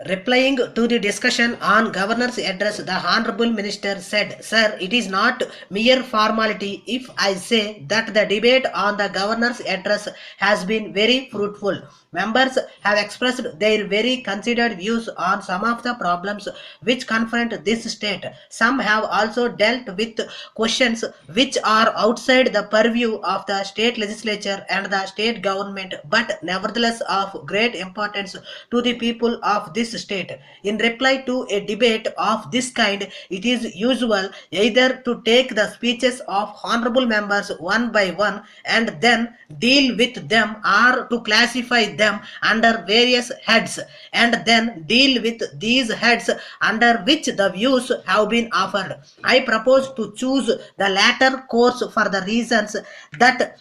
Replying to the discussion on Governor's address, the Honorable Minister said, Sir, it is not mere formality if I say that the debate on the Governor's address has been very fruitful. Members have expressed their very considered views on some of the problems which confront this state. Some have also dealt with questions which are outside the purview of the state legislature and the state government, but nevertheless of great importance to the people of this state. In reply to a debate of this kind, it is usual either to take the speeches of honorable members one by one and then deal with them, or to classify them under various heads and then deal with these heads under which the views have been offered. I propose to choose the latter course for the reasons that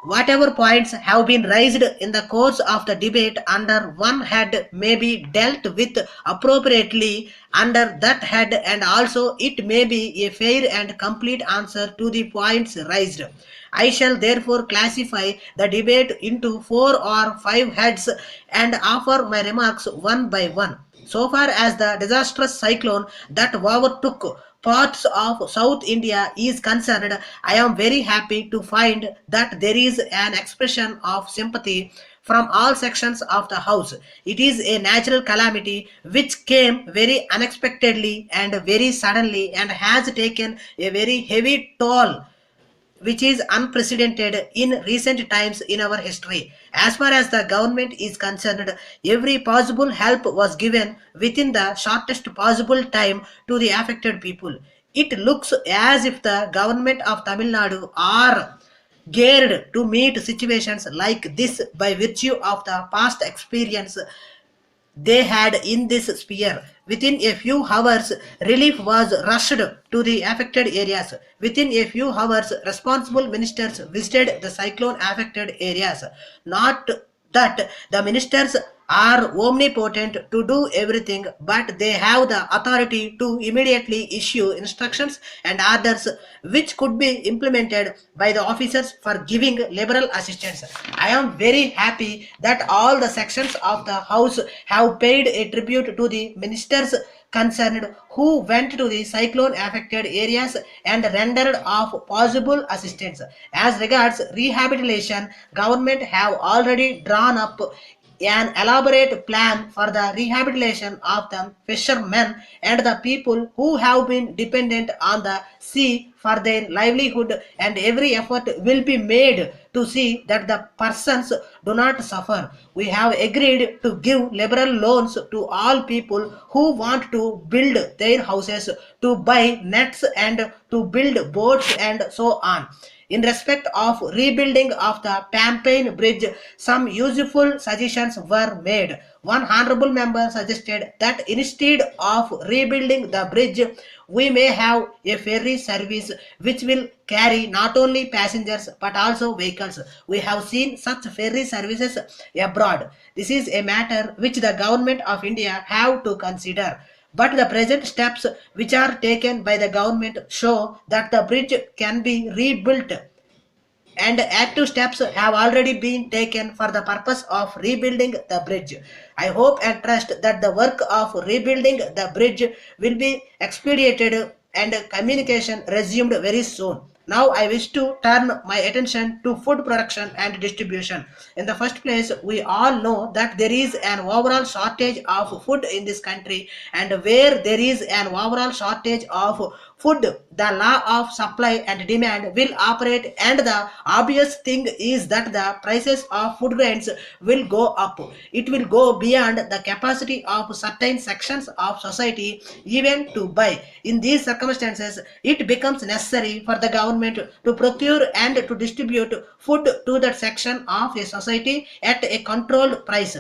whatever points have been raised in the course of the debate under one head may be dealt with appropriately under that head, and also it may be a fair and complete answer to the points raised. I shall therefore classify the debate into 4 or 5 heads and offer my remarks one by one. So far as the disastrous cyclone that overtook parts of South India is concerned, I am very happy to find that there is an expression of sympathy from all sections of the House. It is a natural calamity which came very unexpectedly and very suddenly and has taken a very heavy toll which is unprecedented in recent times in our history. As far as the government is concerned, every possible help was given within the shortest possible time to the affected people. It looks as if the government of Tamil Nadu are geared to meet situations like this by virtue of the past experience they had in this sphere. Within a few hours, relief was rushed to the affected areas. Within a few hours, responsible ministers visited the cyclone affected areas. Not that the ministers are omnipotent to do everything, but they have the authority to immediately issue instructions and orders which could be implemented by the officers for giving liberal assistance. I am very happy that all the sections of the House have paid a tribute to the ministers concerned who went to the cyclone affected areas and rendered of possible assistance. As regards rehabilitation, government have already drawn up an elaborate plan for the rehabilitation of the fishermen and the people who have been dependent on the sea for their livelihood, and every effort will be made to see that the persons do not suffer. We have agreed to give liberal loans to all people who want to build their houses, to buy nets and to build boats and so on. In respect of rebuilding of the Pampine Bridge, some useful suggestions were made. One honorable member suggested that instead of rebuilding the bridge, we may have a ferry service which will carry not only passengers but also vehicles. We have seen such ferry services abroad. This is a matter which the government of India have to consider. But the present steps which are taken by the government show that the bridge can be rebuilt, and active steps have already been taken for the purpose of rebuilding the bridge. I hope and trust that the work of rebuilding the bridge will be expedited and communication resumed very soon. Now I wish to turn my attention to food production and distribution. In the first place, we all know that there is an overall shortage of food in this country, and where there is an overall shortage of food, the law of supply and demand will operate, and the obvious thing is that the prices of food grains will go up. It will go beyond the capacity of certain sections of society even to buy. In these circumstances, it becomes necessary for the government to procure and to distribute food to that section of a society at a controlled price.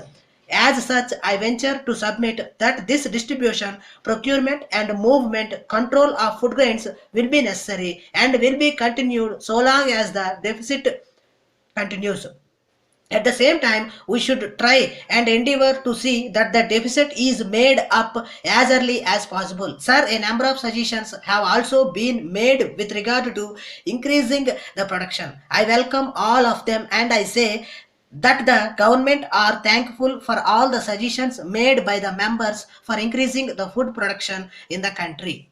As such, I venture to submit that this distribution, procurement and movement control of food grains will be necessary and will be continued so long as the deficit continues. At the same time, we should try and endeavor to see that the deficit is made up as early as possible. Sir, a number of suggestions have also been made with regard to increasing the production. I welcome all of them, and I say that the government are thankful for all the suggestions made by the members for increasing the food production in the country.